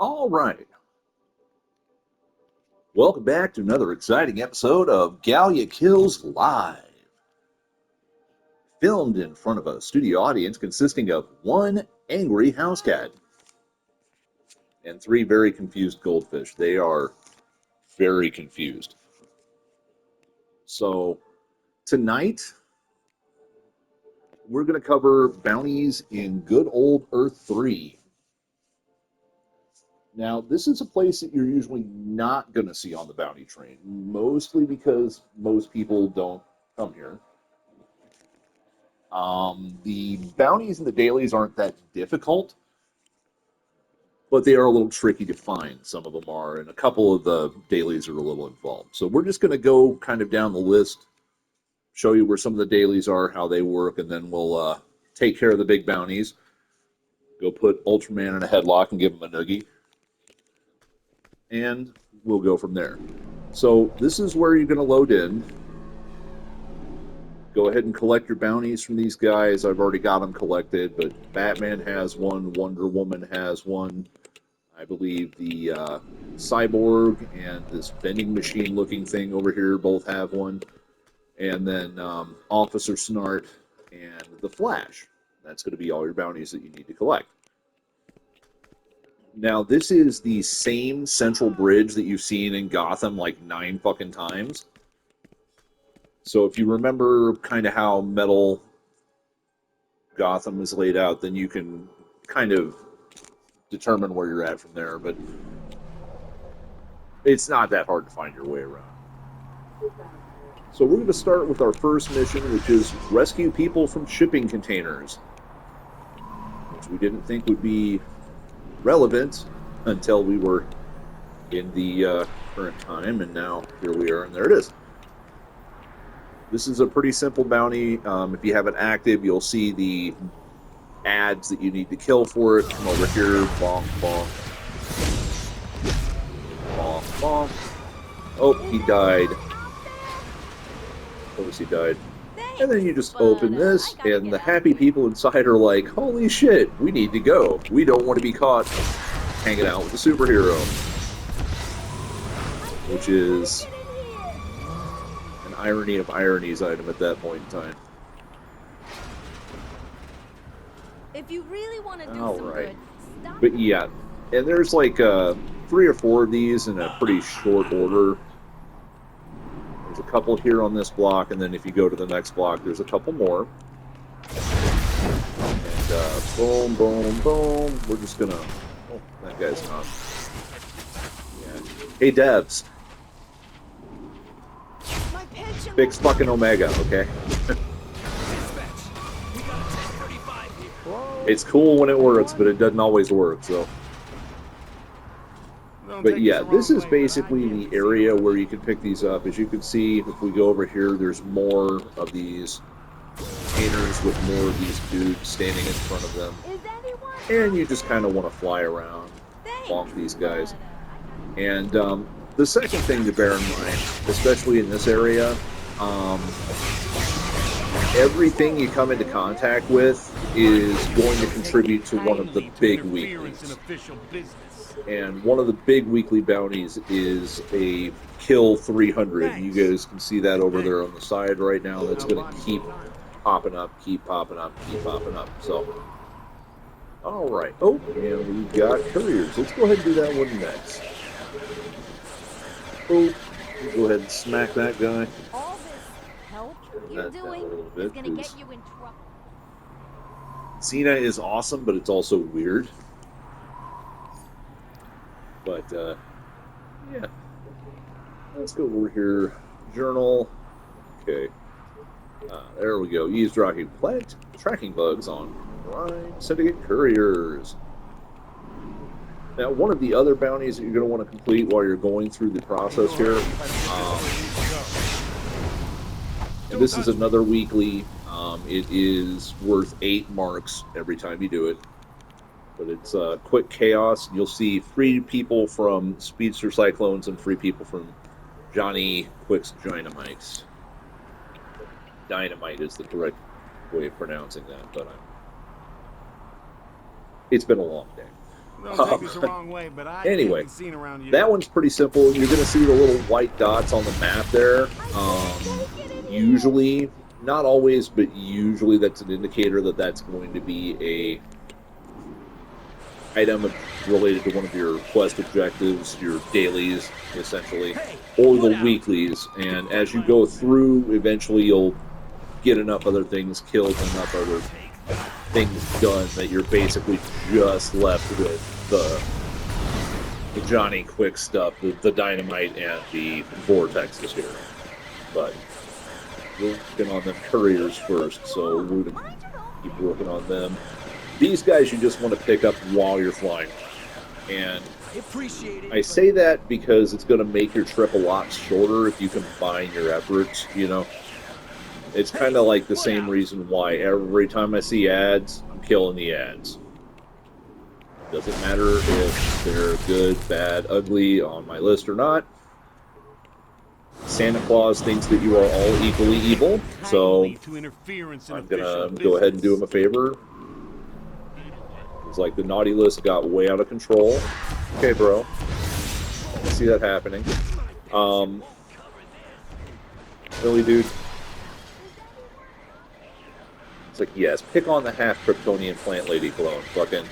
All right. Welcome back to another exciting episode of Gallia Kills Live. Filmed in front of a studio audience consisting of one angry house cat and three very confused goldfish. They are very confused. So, tonight, we're going to cover bounties in good old Earth 3. Now, this is a place that you're usually not going to see on the bounty train, mostly because most people don't come here. The bounties and the dailies aren't that difficult, but they are a little tricky to find. Some of them are, and a couple of the dailies are a little involved. So we're just going to go kind of down the list, show you where some of the dailies are, how they work, and then we'll take care of the big bounties. Go put Ultraman in a headlock and give him a noogie, and we'll go from there. So this is where you're going to load in. Go ahead and collect your bounties from these guys. I've already got them collected, but Batman has one, Wonder Woman has one. I believe the Cyborg and this vending machine looking thing over here both have one. And then Officer Snart and the Flash. That's going to be all your bounties that you need to collect. Now, this is the same central bridge that you've seen in Gotham like 9 fucking times. So if you remember kind of how metal Gotham is laid out, then you can kind of determine where you're at from there. But it's not that hard to find your way around. So we're going to start with our first mission, which is rescue people from shipping containers, which we didn't think would be relevant until we were in the current time, and now here we are, and there it is. This is a pretty simple bounty. If you have it active, you'll see the ads that you need to kill for it. Come over here, bonk, bonk, bonk, bonk. Oh, he died. Of course he died. And then you just open this, and the happy people inside are like, holy shit, we need to go. We don't want to be caught hanging out with the superhero. Which is an irony of ironies item at that point in time. If you really want to do All some right. good, stop. But yeah, and there's like 3 or 4 of these in a pretty short order. There's a couple here on this block, and then if you go to the next block, there's a couple more. And boom, boom, boom. We're just gonna... Oh, that guy's not... Yeah. Hey, devs. My pension Fix fucking Omega, okay? It's cool when it works, but it doesn't always work, so... But yeah, this is basically the area where you can pick these up. As you can see, if we go over here, there's more of these containers with more of these dudes standing in front of them. Is anyone? And you just kind of want to fly around, bonk these guys. And the second thing to bear in mind, especially in this area, everything you come into contact with is going to contribute to one of the big weeklies. And one of the big weekly bounties is a kill 300. You guys can see that over there on the side right now. That's going to keep popping up, keep popping up, keep popping up. So, all right. Oh, and we've got couriers. Let's go ahead and do that one next. Oh, go ahead and smack that guy. All this help you're That down a doing little is bit, going to get 'cause you in trouble. Cena is awesome, but it's also weird. But, yeah. Let's go over here. Journal. Okay. There we go. Eavesdropping tracking bugs on Crime Syndicate couriers. Now, one of the other bounties that you're going to want to complete while you're going through the process here, and this is another weekly. It is worth 8 marks every time you do it. But it's Quick Chaos. You'll see 3 people from Speedster Cyclones and 3 people from Johnny Quick's Dynamites. Dynamite is the correct way of pronouncing that, but it's been a long day. Don't take this the wrong way, but I Anyway, can't be seen around you. that one's pretty simple. You're going to see the little white dots on the map there. Usually, not always, but usually that's an indicator that that's going to be a item related to one of your quest objectives, your dailies, essentially, or the weeklies. And as you go through, eventually you'll get enough other things killed, enough other things done that you're basically just left with the Johnny Quick stuff, the dynamite and the vortexes here. But we're working on the couriers first, so we're going to keep working on them. These guys you just want to pick up while you're flying. And I say that because it's going to make your trip a lot shorter if you combine your efforts, you know. It's kind of like the same reason why every time I see ads, I'm killing the ads. Doesn't matter if they're good, bad, ugly on my list or not. Santa Claus thinks that you are all equally evil, so I'm going to go ahead and do him a favor. It's like the naughty list got way out of control. Okay, bro. I see that happening. Really, dude? It's like, yes, pick on the half Kryptonian plant lady clone. Fucking...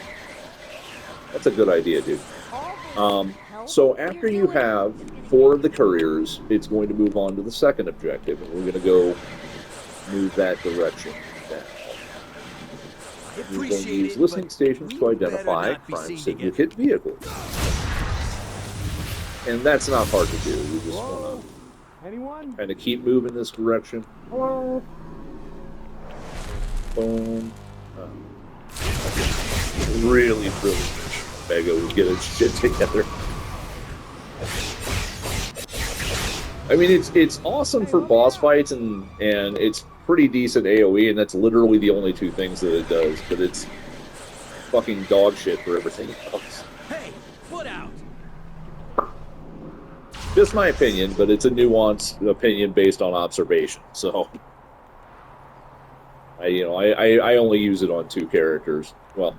That's a good idea, dude. So after you have 4 of the couriers, it's going to move on to the second objective, and we're going to go move that direction now. We're going to use listening stations to identify Crime Syndicate vehicles. And that's not hard to do. We just want to kind of keep moving this direction. Hello? Boom. Really wish Mega would get its shit together. I mean, it's awesome for boss fights, and it's pretty decent AoE, and that's literally the only 2 things that it does, but it's fucking dog shit for everything else. Hey, foot out! Just my opinion, but it's a nuanced opinion based on observation, so... I only use it on 2 characters. Well,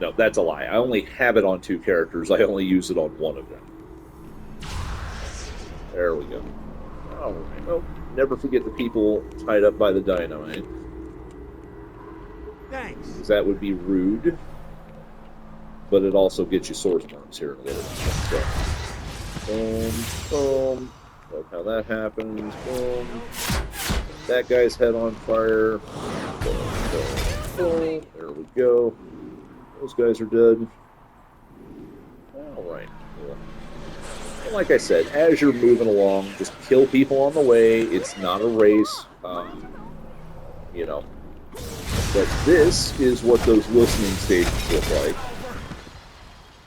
no, that's a lie. I only have it on 2 characters. I only use it on 1 of them. There we go. All right. Well, never forget the people tied up by the dynamite. Thanks. Because that would be rude. But it also gets you source marks here in a little bit. So, boom, boom. Look how that happens. Boom. That guy's head on fire. Boom, boom, boom. There we go. Those guys are dead. Alright. Cool. And like I said, as you're moving along, just kill people on the way. It's not a race. You know. But this is what those listening stations look like.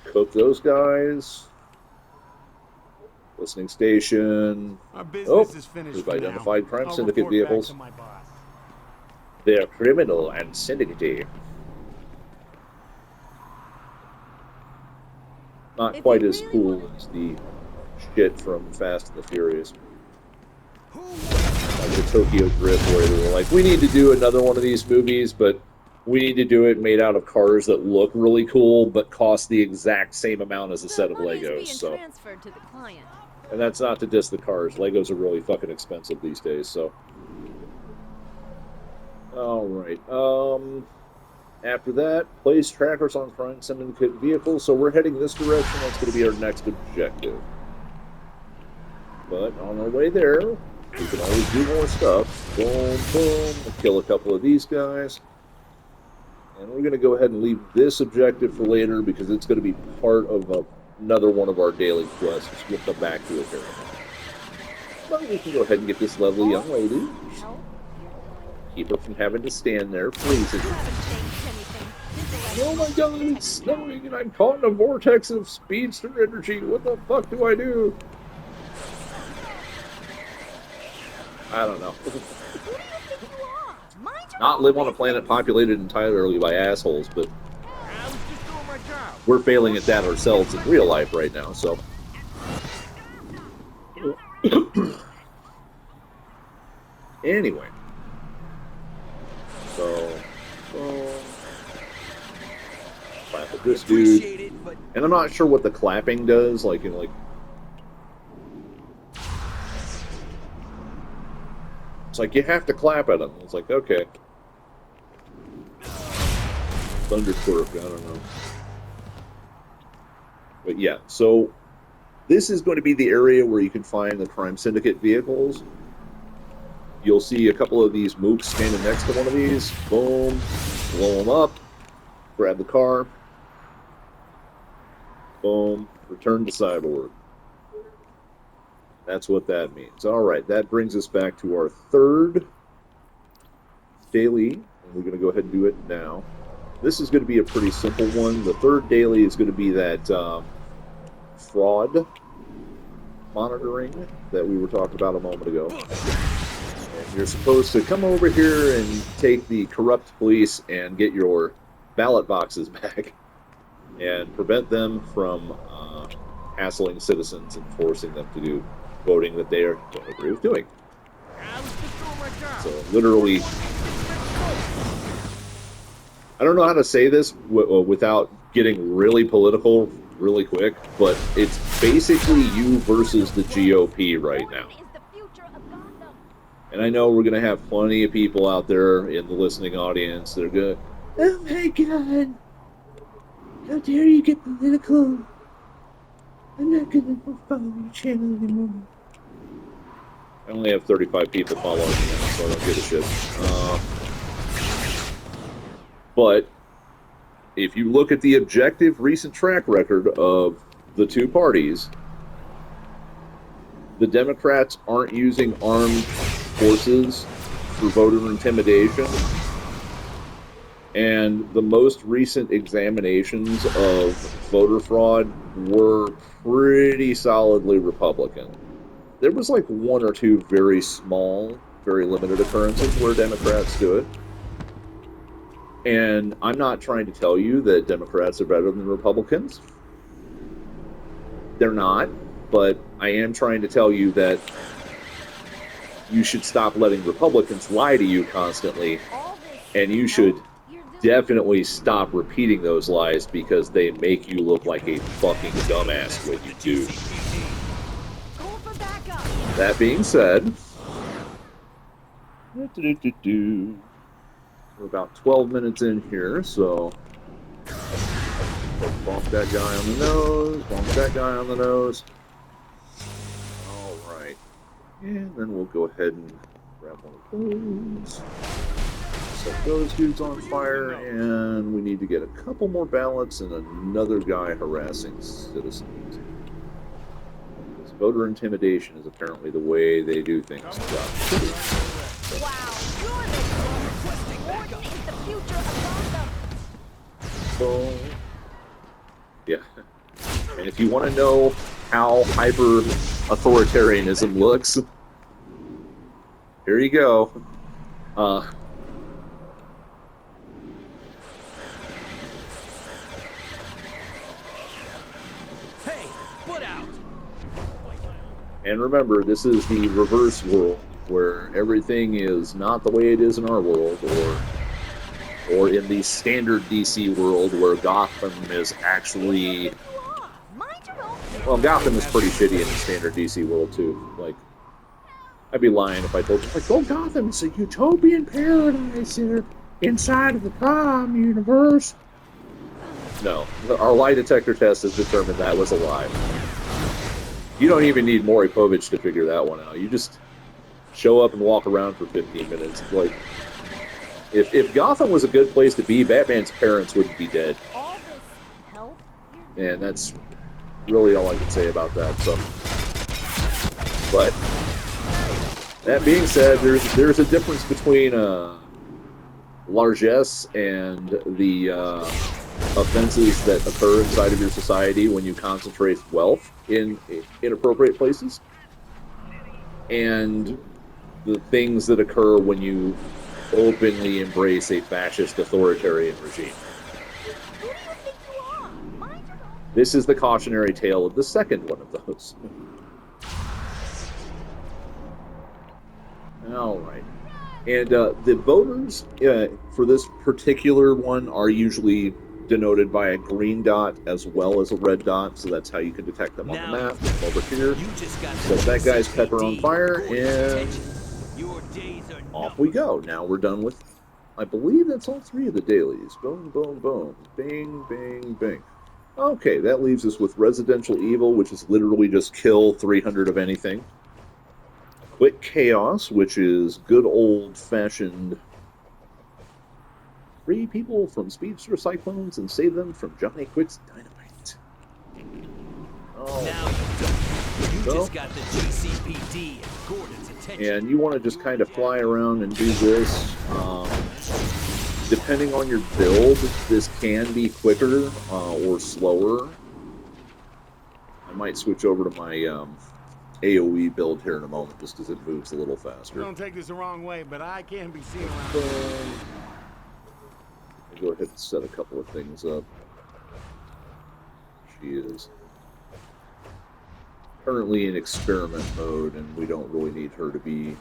Cook those guys. Listening station. We've identified Crime Syndicate vehicles. They're criminal and syndicate. Not quite as cool as the shit from Fast and the Furious. Like the Tokyo Drift, where they were like, we need to do another one of these movies, but we need to do it made out of cars that look really cool, but cost the exact same amount as a set of Legos. So. And that's not to diss the cars. Legos are really fucking expensive these days, so. Alright. After that, place trackers on Crime Syndicate vehicles. So we're heading this direction. That's going to be our next objective. But on our way there, we can always do more stuff. Boom, boom. We'll kill a couple of these guys. And we're going to go ahead and leave this objective for later because it's going to be part of another one of our daily quests. We'll come back to it here. But we can go ahead and get this lovely young lady. Keep her from having to stand there freezing. Oh my god, it's snowing and I'm caught in a vortex of speedster energy. What the fuck do I do? I don't know. Not live on a planet populated entirely by assholes, but we're failing at that ourselves in real life right now, so. Anyway. So. clap at this dude. And I'm not sure what the clapping does, like, you know, like... It's like, you have to clap at him. It's like, okay. Thunderquirk, I don't know. But yeah, so this is going to be the area where you can find the Crime Syndicate vehicles. You'll see a couple of these mooks standing next to one of these. Boom. Blow them up. Grab the car. Boom. Return to Cyborg. That's what that means. All right, that brings us back to our third daily. And we're going to go ahead and do it now. This is going to be a pretty simple one. The third daily is going to be that fraud monitoring that we were talking about a moment ago. And you're supposed to come over here and take the corrupt police and get your ballot boxes back and prevent them from hassling citizens and forcing them to do voting that they don't agree with doing. So literally, I don't know how to say this without getting really political really quick, but it's basically you versus the GOP right now. And I know we're going to have plenty of people out there in the listening audience that are going, oh my God, how dare you get political? I'm not going to follow your channel anymore. I only have 35 people following me now, so I don't give a shit. But if you look at the objective recent track record of the two parties, the Democrats aren't using armed forces for voter intimidation. And the most recent examinations of voter fraud were pretty solidly Republican. There was like one or two very small, very limited occurrences where Democrats do it. And I'm not trying to tell you that Democrats are better than Republicans. They're not. But I am trying to tell you that you should stop letting Republicans lie to you constantly. And you should definitely stop repeating those lies because they make you look like a fucking dumbass when you do. That being said, we're about 12 minutes in here, so bonk that guy on the nose, bonk that guy on the nose. Alright. And then we'll go ahead and grab one of those. Set those dudes on fire, and we need to get a couple more ballots and another guy harassing citizens. Voter intimidation is apparently the way they do things. Wow, you're the is the future of Gotham. So, yeah. And if you want to know how hyper authoritarianism looks, here you go. Hey, put out. And remember, this is the reverse world, where everything is not the way it is in our world, or in the standard DC world, where Gotham is actually... Well, Gotham is pretty shitty in the standard DC world, too. Like, I'd be lying if I told you, like, oh, Gotham's a utopian paradise here, inside of the Prime universe. No, our lie detector test has determined that was a lie. You don't even need Maury Povich to figure that one out. You just show up and walk around for 15 minutes. Like, if Gotham was a good place to be, Batman's parents wouldn't be dead. And that's really all I can say about that. So, but that being said, there's a difference between largesse and the offenses that occur inside of your society when you concentrate wealth in inappropriate places, and the things that occur when you openly embrace a fascist authoritarian regime. This is the cautionary tale of the second one of those. All right. And the voters for this particular one are usually denoted by a green dot as well as a red dot, so that's how you can detect them on the map. Over here, You just got set that guy's pepper on fire, and your days are off we go. Now we're done with, I believe that's all 3 of the dailies. Boom, boom, boom. Bing, bing, bing. Okay, that leaves us with Residential Evil, which is literally just kill 300 of anything. Quick Chaos, which is good old-fashioned free people from speedster cyclones and save them from Johnny Quick's dynamite. Oh, now you just got the GCPD and Gordon's attention. And you want to just kind of fly around and do this. Depending on your build, this can be quicker or slower. I might switch over to my AoE build here in a moment just because it moves a little faster. Don't take this the wrong way, but I can't be seen around. I'll go ahead and set a couple of things up. She is currently in experiment mode, and we don't really need her to be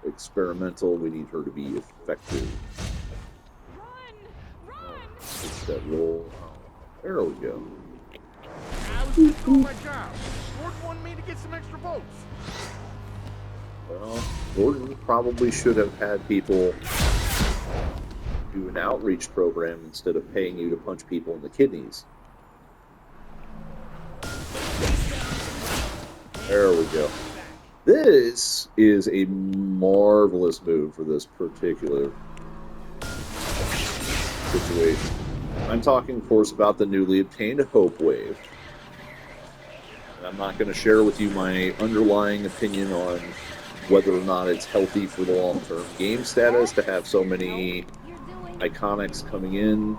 experimental. We need her to be effective. Switch that roll. Oh, there we go. I was just doing my job. Gordon wanted me to get some extra votes. Well, Gordon probably should have had people do an outreach program instead of paying you to punch people in the kidneys. There we go. This is a marvelous move for this particular situation. I'm talking, of course, about the newly obtained Hope Wave. And I'm not going to share with you my underlying opinion on whether or not it's healthy for the long-term game status to have so many iconics coming in.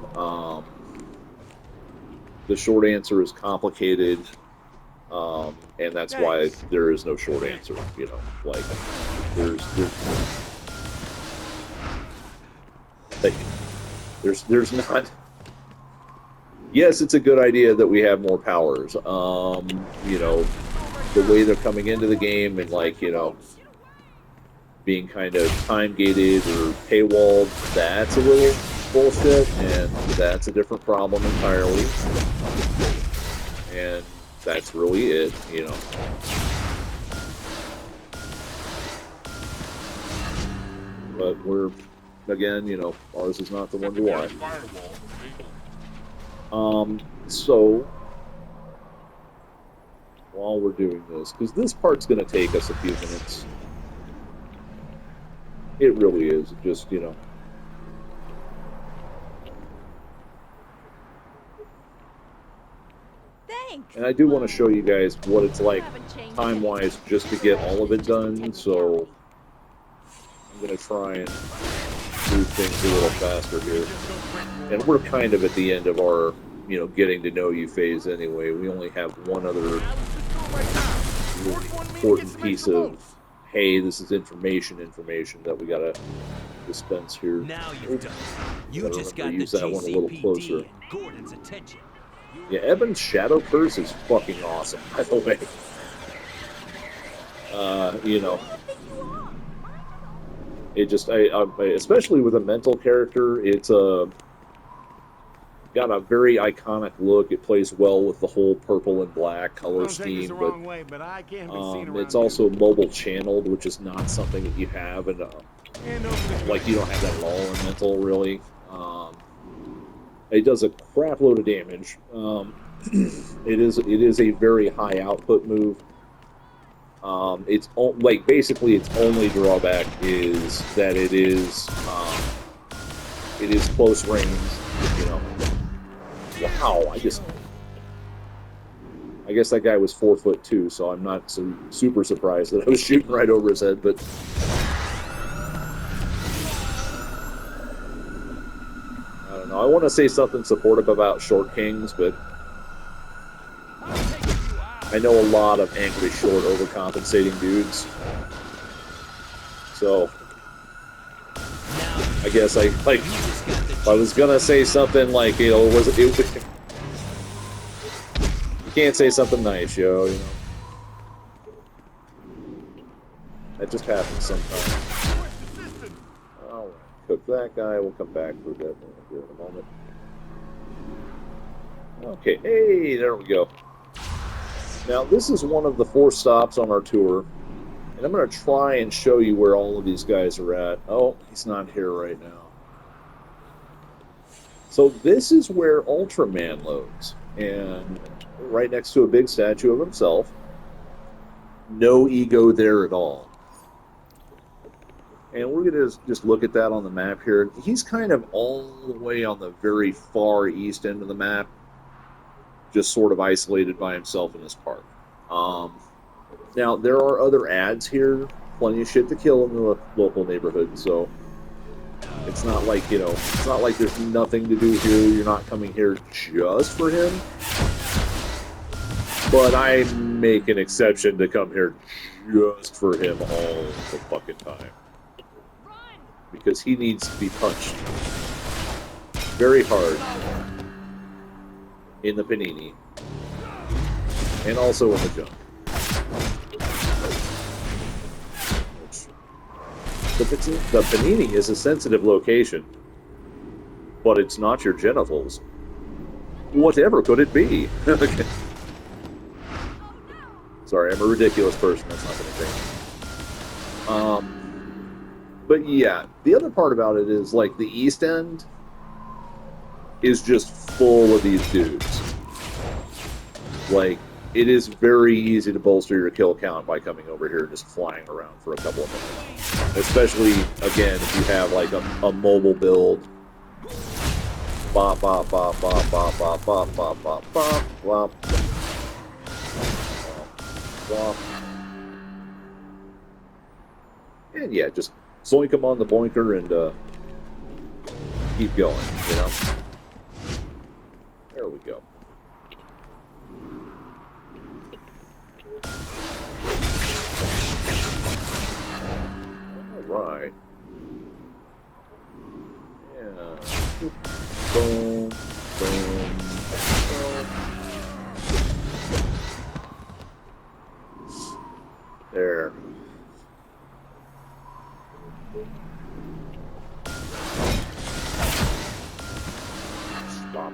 The short answer is complicated, and that's why there is no short answer. You know, like there's not. Yes, it's a good idea that we have more powers. You know, the way they're coming into the game and, like, you know, being kind of time-gated or paywalled, that's a little bullshit, and that's a different problem entirely. And that's really it, you know. But we're, again, you know, ours is not the one to watch. So, while we're doing this, because this part's going to take us a few minutes. It really is, just, you know. Thanks. And I do want to show you guys what it's like time-wise just to get all of it done, so I'm going to try and do things a little faster here. And we're kind of at the end of our, you know, getting to know you phase anyway. We only have one other really important piece of, hey, this is information that we got to dispense here. Now you've done it. You just got the use that one a little closer. GCPD and Gordon's attention. Yeah, Evan's Shadow Curse is fucking awesome, by the way. You know, it just, I especially with a mental character, it's got a very iconic look. It plays well with the whole purple and black color scheme, but it's also mobile channeled, which is not something that you have, and like, you don't have that at all in mental, really. It does a crap load of damage. It is a very high output move. It's like, basically its only drawback is that it is close range. You know. Wow! I guess that guy was 4'2", so I'm not so super surprised that I was shooting right over his head, but. I don't know. I want to say something supportive about Short Kings, but I know a lot of angry, short, overcompensating dudes. So I guess if I was gonna say something like, you know, you can't say something nice, yo. You know, that just happens sometimes. All right, cook that guy. We'll come back for that here in a moment. Okay, hey, there we go. Now, this is one of the 4 stops on our tour, and I'm going to try and show you where all of these guys are at. Oh, he's not here right now. So this is where Ultraman loads, and right next to a big statue of himself. No ego there at all. And we're going to just look at that on the map here. He's kind of all the way on the very far east end of the map, just sort of isolated by himself in this park. Now, there are other ads here, plenty of shit to kill in the local neighborhood, so it's not like, you know, it's not like there's nothing to do here. You're not coming here just for him. But I make an exception to come here just for him all the fucking time. Because he needs to be punched very hard in the panini and also in the junk. The panini is a sensitive location, but it's not your genitals. Whatever could it be? Okay. Sorry, I'm a ridiculous person. That's not going to think. But yeah, the other part about it is, like, the East End is just full of these dudes. Like, it is very easy to bolster your kill count by coming over here and just flying around for a couple of minutes. Especially, again, if you have, like, a mobile build. Bop, bop, bop, bop, bop, bop, bop, bop, bop, bop, bop. Bop. And yeah, just zoink them on the boinker and keep going, you know? There we go. Alright. Yeah. Boom, boom, boom. There. Stop.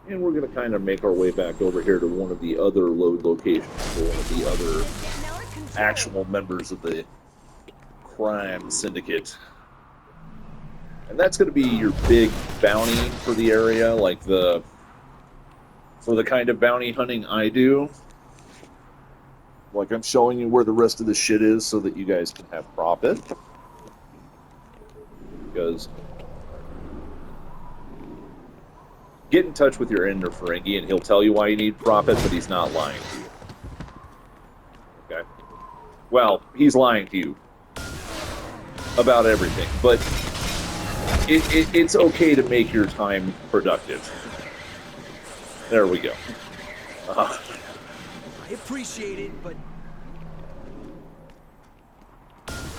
And we're going to kind of make our way back over here to one of the other load locations for one of the other actual members of the Crime Syndicate. And that's going to be your big bounty for the area, like for the kind of bounty hunting I do. Like, I'm showing you where the rest of the shit is so that you guys can have profit. Because get in touch with your Ender Ferengi and he'll tell you why you need profit, but he's not lying to you. Okay? Well, he's lying to you about everything, but it's okay to make your time productive. There we go. I appreciate it, but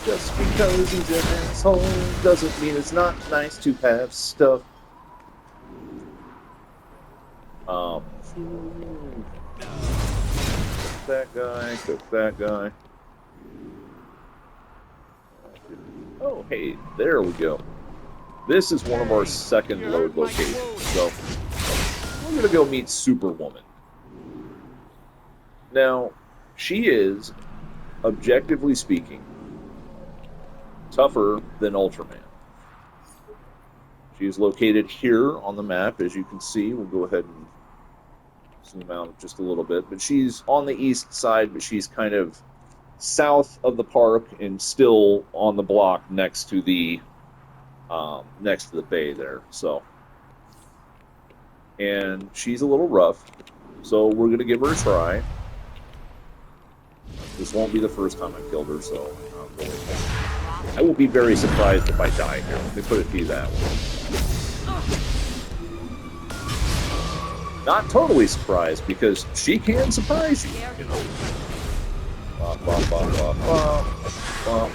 just because he's an asshole doesn't mean it's not nice to have stuff. Cook that guy, cook that guy. Oh, hey, there we go. This is one of our second load locations, so we're going to go meet Superwoman. Now, she is, objectively speaking, tougher than Ultraman. She is located here on the map, as you can see. We'll go ahead and zoom out just a little bit. But she's on the east side, but she's kind of south of the park and still on the block next to the bay there. So, and she's a little rough, so we're going to give her a try. This won't be the first time I've killed her, so I will be very surprised if I die here. Let me put it to you that way. Not totally surprised, because she can surprise you, you know. Bop, bop, bop, bop, bop, bop.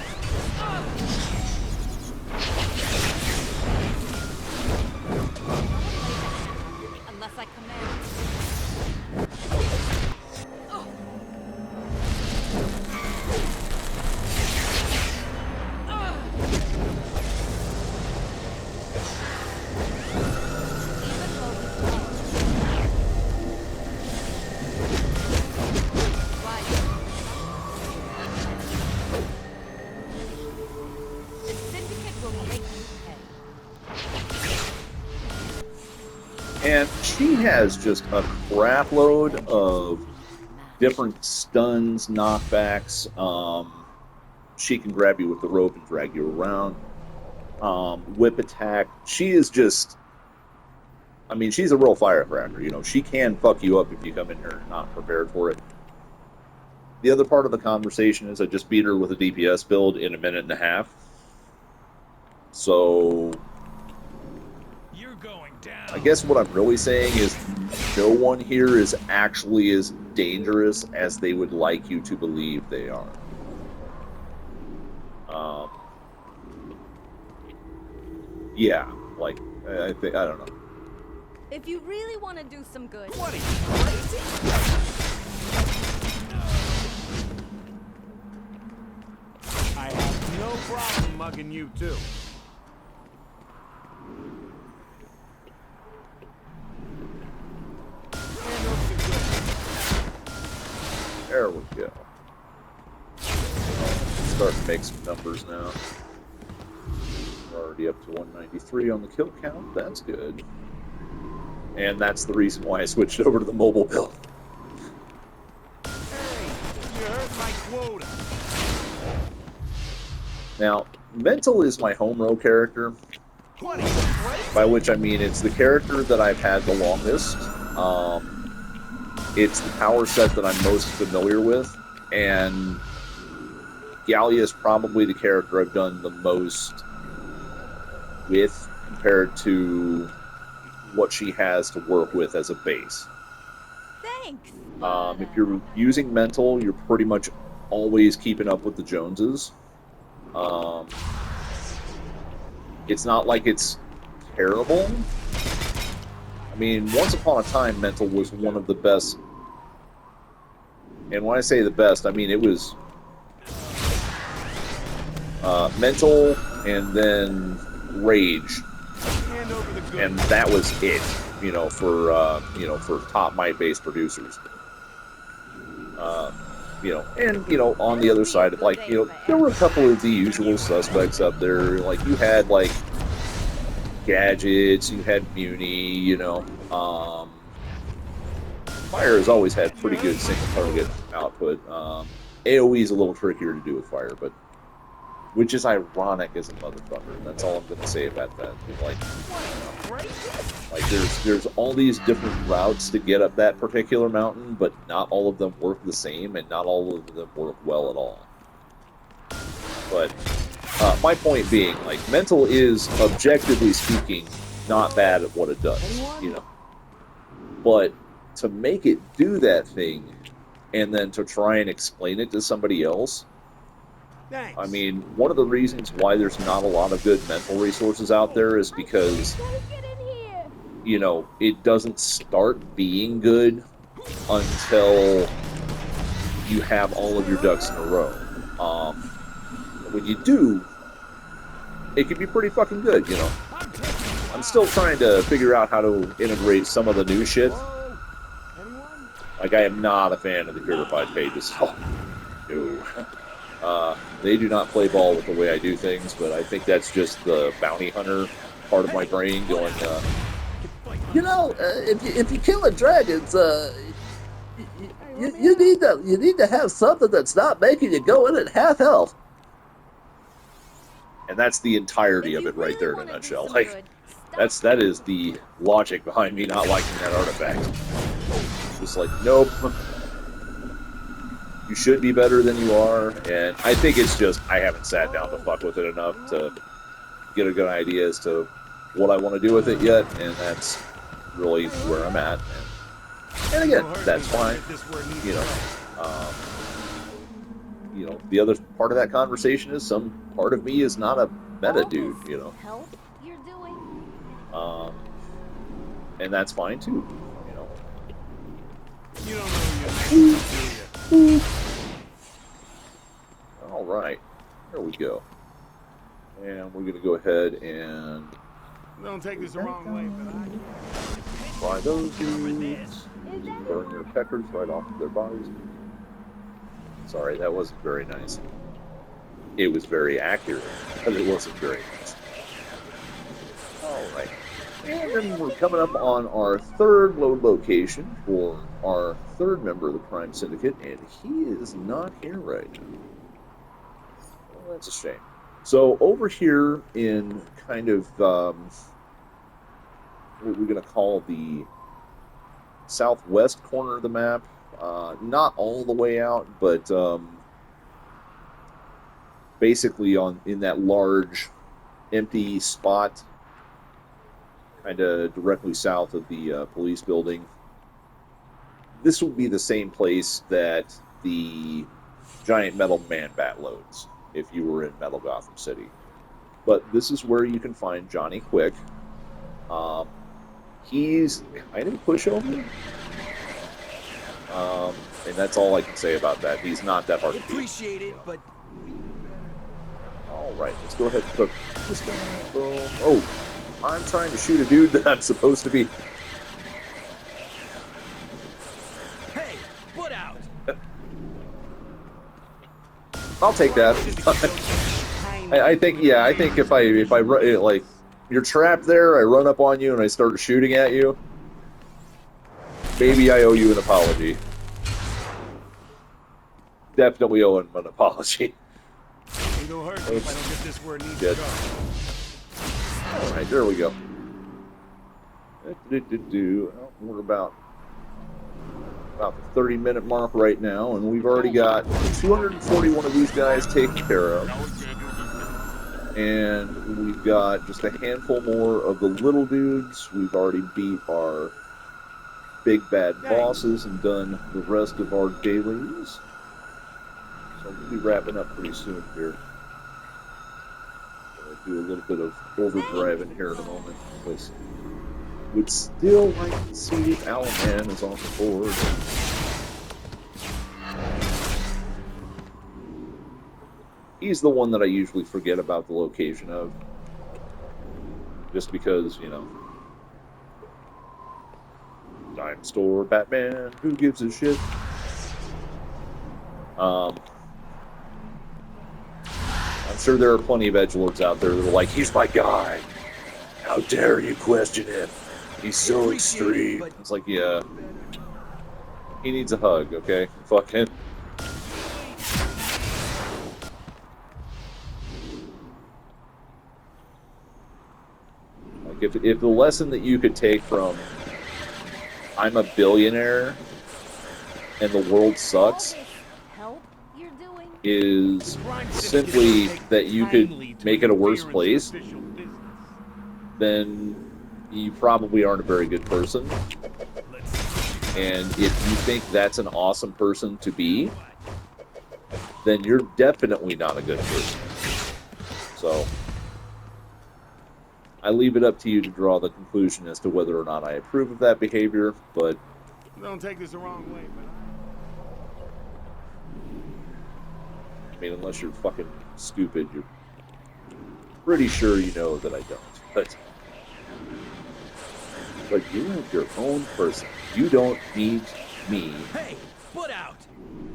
Unless I command. And she has just a crap load of different stuns, knockbacks. She can grab you with the rope and drag you around. Whip attack. She is just... I mean, she's a real firecracker. You know, she can fuck you up if you come in here not prepared for it. The other part of the conversation is I just beat her with a DPS build in a minute and a half. So... You're going down. I guess what I'm really saying is no one here is actually as dangerous as they would like you to believe they are. Yeah, like, I don't know. If you really want to do some good, What are you, crazy? I have no problem mugging you too. Hand over the goods. There we go. Starting to make some numbers now. We're already up to 193 on the kill count. That's good. And that's the reason why I switched over to the mobile build. Hey, you hurt my quota. Now, Mental is my home row character, What are you, crazy? by which I mean it's the character that I've had the longest. It's the power set that I'm most familiar with, and Gallia is probably the character I've done the most with compared to what she has to work with as a base. thanks. If you're using Mental, you're pretty much always keeping up with the Joneses. It's not like it's terrible. I mean, once upon a time, Mental was one of the best. And when I say the best, I mean it was Mental and then Rage, Hand over the goods. and that was it. For top might base producers. On the other side of there were a couple of the usual suspects up there. Like you had Gadgets, you had Muni, Fire has always had pretty good single target output. AoE is a little trickier to do with Fire, but which is ironic as a motherfucker. That's all I'm going to say about that. There's all these different routes to get up that particular mountain, but not all of them work the same, and not all of them work well at all. But my point being, Mental is, objectively speaking, not bad at what it does, But to make it do that thing, and then to try and explain it to somebody else, Thanks. I mean, one of the reasons why there's not a lot of good mental resources out there is because, it doesn't start being good until you have all of your ducks in a row. When you do, it can be pretty fucking good, I'm still trying to figure out how to integrate some of the new shit. Hello? Anyone? I am not a fan of the purified pages. Oh, no. They do not play ball with the way I do things, but I think that's just the bounty hunter part of my brain going, if you kill a dragons, you need to have something that's not making you go in at half health. and that's the entirety of it right there in a nutshell. That is the logic behind me not liking that artifact. Just nope. You should be better than you are, and I think it's just I haven't sat down to fuck with it enough to get a good idea as to what I want to do with it yet, and that's really where I'm at. And again, that's fine. The other part of that conversation is some part of me is not a meta dude, Help you're doing. and that's fine too, You don't know your name, do you? All right, here we go, and we're gonna go ahead and Don't take this the wrong way, but try those dudes. Burn your peckers right off of their bodies. Sorry, that wasn't very nice. It was very accurate, but it wasn't very nice. All right, And then we're coming up on our third load location for our third member of the Crime Syndicate, and he is not here right now. Well, that's a shame. So over here in kind of what we're going to call the southwest corner of the map, not all the way out, but basically in that large empty spot, kind of directly south of the police building. This would be the same place that the giant metal man-bat loads if you were in Metal Gotham City. But this is where you can find Johnny Quick. He's kind of a pushover. And that's all I can say about that. He's not that hard to beat. Appreciate it, but All right, let's go ahead and cook this guy. Boom. Oh, I'm trying to shoot a dude that I'm supposed to be. hey, put out. I'll take that. I think, yeah, I think if I run, like, you're trapped there, I run up on you and I start shooting at you, maybe I owe you an apology. Definitely owe him an apology. Ain't gonna hurt me if I don't get this where it needs Good. to go. Alright, there we go. Well, we're about the 30-minute mark right now, and we've already got 241 of these guys taken care of. And we've got just a handful more of the little dudes. We've already beat our big bad bosses and done the rest of our dailies. So we'll be wrapping up pretty soon here. I'll do a little bit of overdriving here in a moment, because would still like to see if Owlman is on the board. He's the one that I usually forget about the location of. Just because, you know. Dime store, Batman, who gives a shit? I'm sure there are plenty of edgelords out there that are like, he's my guy. How dare you question him? He's so extreme. It's like, yeah. He needs a hug, okay? Fuck him. Like, if the lesson that you could take from I'm a billionaire and the world sucks Help you're doing? is simply that you could make it a worse place, then you probably aren't a very good person. And if you think that's an awesome person to be, then you're definitely not a good person. So I leave it up to you to draw the conclusion as to whether or not I approve of that behavior, but Don't take this the wrong way, but I mean, unless you're fucking stupid, you're pretty sure you know that I don't. But you're your own person. You don't need me Hey, put out.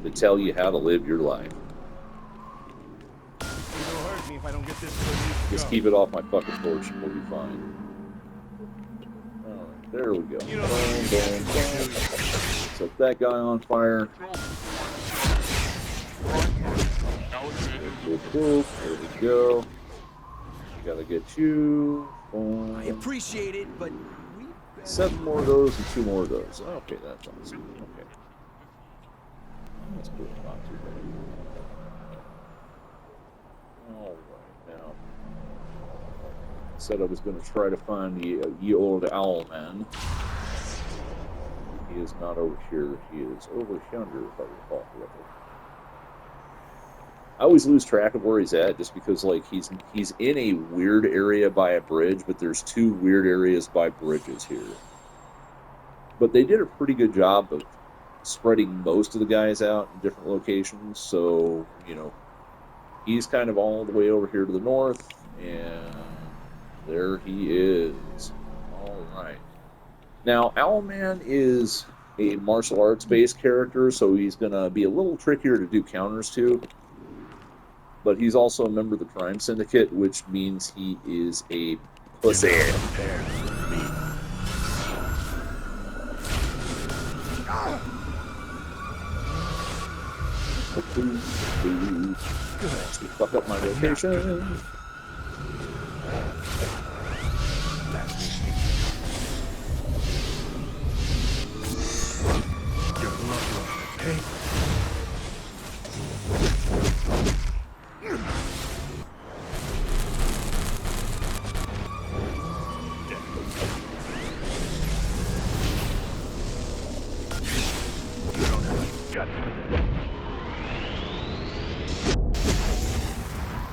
to tell you how to live your life. ain't gonna hurt me if I don't get this where it needs to Just go. keep it off my fucking porch and we'll be fine. Alright, there we go. You know, Boom, boom, boom. Set that guy on fire. Boop, boop. There we go. Gotta get you. Boom. I appreciate it, but 7 more of those and 2 more of those. Okay, that's awesome. Okay. That's cool. Not too bad. Alright, now. Said I was going to try to find the ye old Owlman. He is not over here. He is over yonder, if I recall correctly. I always lose track of where he's at, just because, like, he's in a weird area by a bridge, but there's 2 weird areas by bridges here. But they did a pretty good job of spreading most of the guys out in different locations, so, you know, he's kind of all the way over here to the north, and there he is. Alright. Now, Owlman is a martial arts-based character, so he's going to be a little trickier to do counters to. But he's also a member of the Crime Syndicate, which means he is a Pussy. Prepared for me. Fuck up my rotation. Your blood rush, okay? You don't have a gut for that.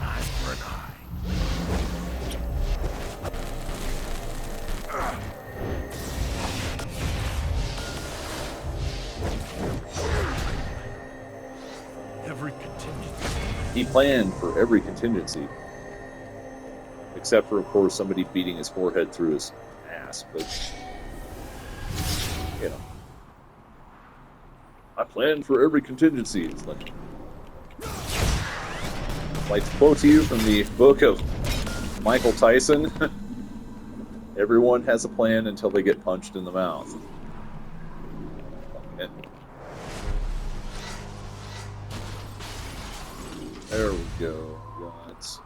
Eye for an eye. Every contingency. He planned for every contingency. Except for, of course, somebody beating his forehead through his ass. But, you know. I planned for every contingency. It's like to quote to you from the book of Michael Tyson. Everyone has a plan until they get punched in the mouth. And there we go. Got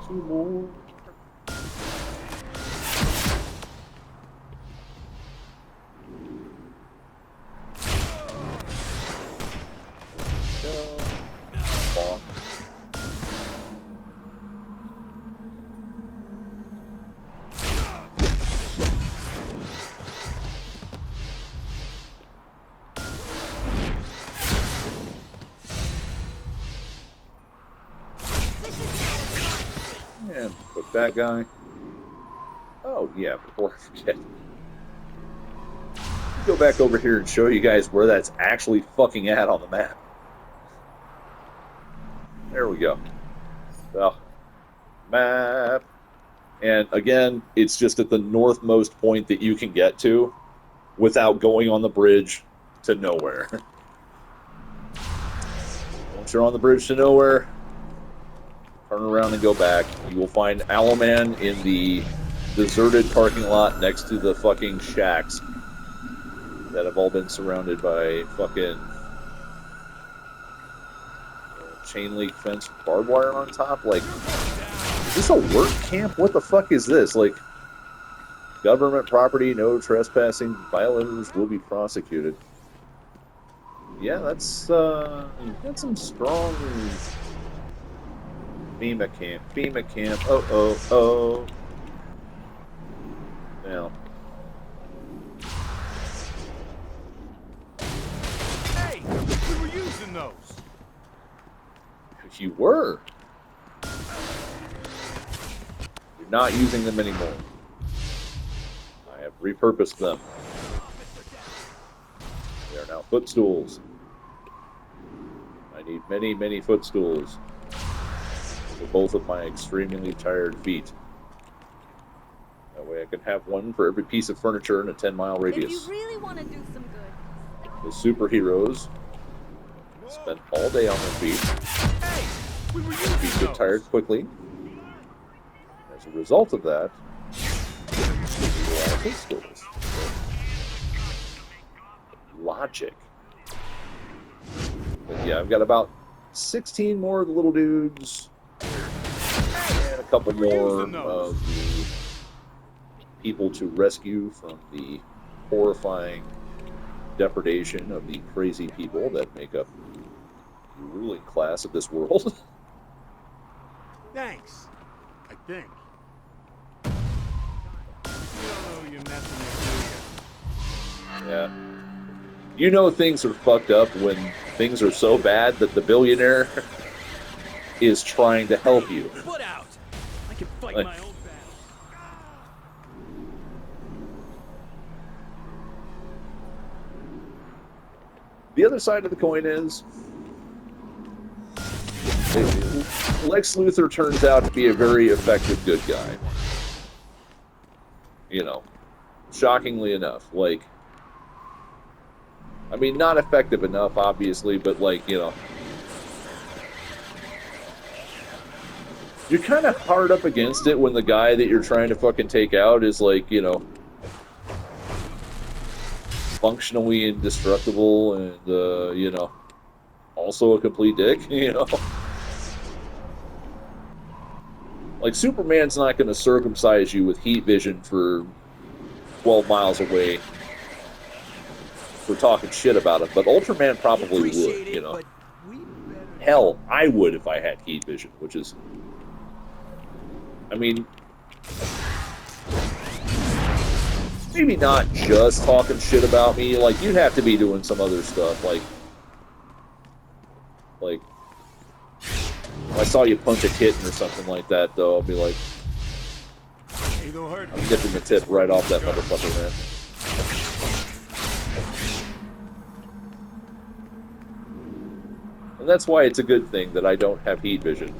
two more. Bonk. And put that guy. Oh, yeah, before I forget. Go back over here and show you guys where that's actually fucking at on the map. There we go. So, map. And again, it's just at the northmost point that you can get to without going on the bridge to nowhere. Once you're on the bridge to nowhere, turn around and go back. You will find Owlman in the deserted parking lot next to the fucking shacks that have all been surrounded by fucking chain link fence barbed wire on top. Like, is this a work camp? What the fuck is this? Like, government property, no trespassing, violators will be prosecuted. Yeah, that's some strong FEMA camp. Oh. Now, Hey, we were using those. if you were, you're not using them anymore. I have repurposed them. They are now footstools. I need many, many footstools for both of my extremely tired feet. That way I can have one for every piece of furniture in a 10-mile If radius. you really want to do some good. The superheroes spend all day on their feet. Hey, we were using Feet get those. tired quickly. As a result of that, you are footstools. Logic. But yeah, I've got about 16 more of the little dudes. And a couple more of the people to rescue from the horrifying depredation of the crazy people that make up the ruling class of this world. Thanks. I think. You don't know who you're messing with, do you? Yeah. You know things are fucked up when things are so bad that the billionaire is trying to help you. Put out. I can fight Like- my own battle. The other side of the coin is Lex Luthor turns out to be a very effective good guy. You know, shockingly enough. Like, I mean, not effective enough, obviously, but like, you know. you're kind of hard up against it when the guy that you're trying to fucking take out is like, you know, functionally indestructible and, you know, also a complete dick, you know? Like, Superman's not going to circumcise you with heat vision for 12 miles away for talking shit about him, but Ultraman probably would, you know? Hell, I would if I had heat vision, which is... I mean... maybe not just talking shit about me, like, you'd have to be doing some other stuff, like... if I saw you punch a kitten or something like that, though, I'll be like... I'm getting the tip right off that motherfucker, man. And that's why it's a good thing that I don't have heat vision.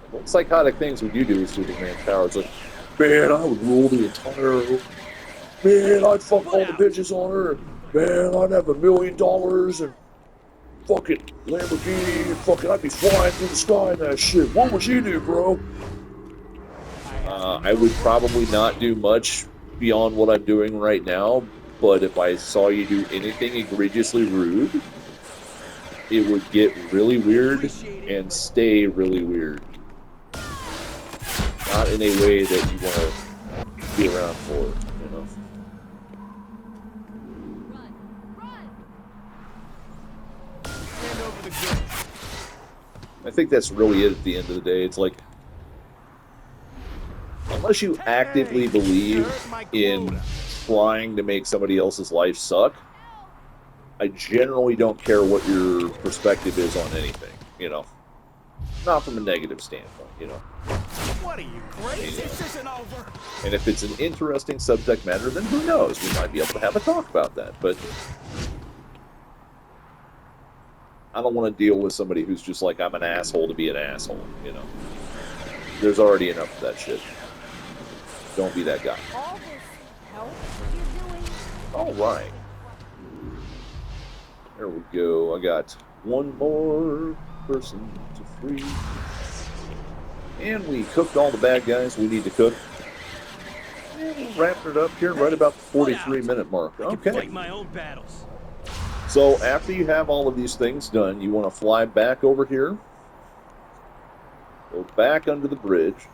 What psychotic things would you do with Superman's powers? Like, man, I would rule the entire... man, I'd fuck all the bitches on her. Man, I'd have $1 million and fucking Lamborghini and fucking I'd be flying through the sky and that shit. What would you do, bro? I would probably not do much beyond what I'm doing right now, but if I saw you do anything egregiously rude, it would get really weird and stay really weird. Not in a way that you want to be around for, you know? I think that's really it at the end of the day. It's like, unless you actively believe in trying to make somebody else's life suck, I generally don't care what your perspective is on anything, you know? Not from a negative standpoint, you know? What are you, crazy? This isn't over. And if it's an interesting subject matter, then who knows? We might be able to have a talk about that, but... I don't want to deal with somebody who's just like, I'm an asshole to be an asshole, you know? There's already enough of that shit. Don't be that guy. All this help you're doing? All right. There we go. I got one more person to free. And we cooked all the bad guys we need to cook. And we're wrapping it up here right about the 43-minute mark. I can fight Okay. my own battles. So after you have all of these things done, you want to fly back over here. Go back under the bridge.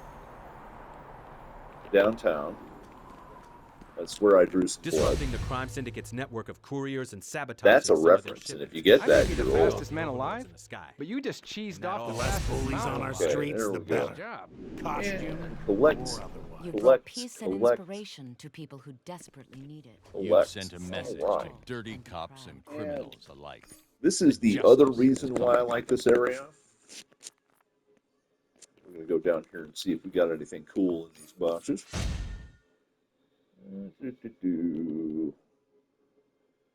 Downtown. That's where I drew some blood. Disrupting the Crime Syndicate's network of couriers and sabotaging That's a some of their reference, and if shipments. you get I that, may be the you're old. fastest man alive, In the sky. but you just cheesed And off the that fastest bullies mountain on our lion. streets, there the we go. Good job. costume, Collect. or otherwise. You Collect, brought peace and collect. inspiration to people who desperately need it. Collect. You've sent a message All right. to dirty cops and criminals alike. This is the other reason why I like this area. We're going to go down here and see if we got anything cool in these boxes.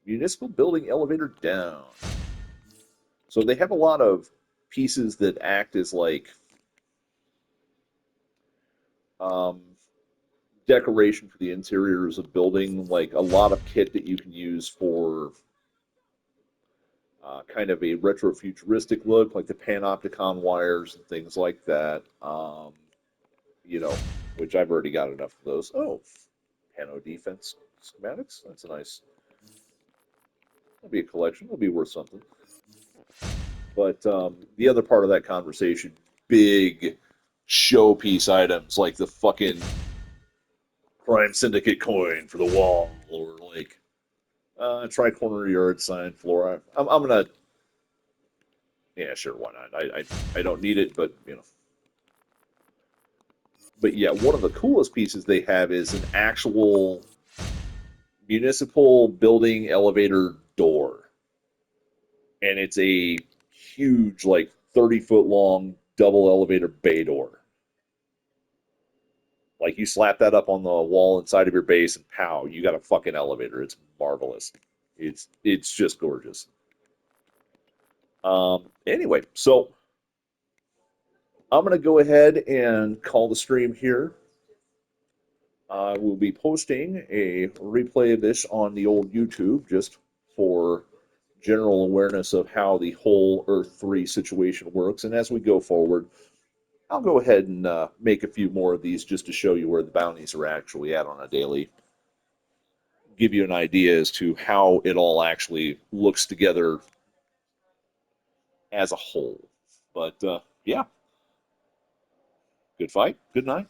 Municipal building elevator down. So they have a lot of pieces that act as like decoration for the interiors of building, like a lot of kit that you can use for kind of a retro-futuristic look, like the panopticon wires and things like that. You know, which I've already got enough of those. Oh, Pano defense schematics. That's a nice. That'll be a collection. It'll be worth something. But the other part of that conversation, big showpiece items like the fucking Crime Syndicate coin for the wall, or like tri-corner yard sign floor. I'm gonna. Yeah, sure, why not? I don't need it, but you know. But yeah, one of the coolest pieces they have is an actual municipal building elevator door. And it's a huge, like 30-foot long double elevator bay door. Like you slap that up on the wall inside of your base and pow, you got a fucking elevator. It's marvelous. It's just gorgeous. Anyway, so I'm going to go ahead and call the stream here. I will be posting a replay of this on the old YouTube just for general awareness of how the whole Earth 3 situation works. And as we go forward, I'll go ahead and make a few more of these just to show you where the bounties are actually at on a daily. Give you an idea as to how it all actually looks together as a whole. But yeah, good fight. Good night.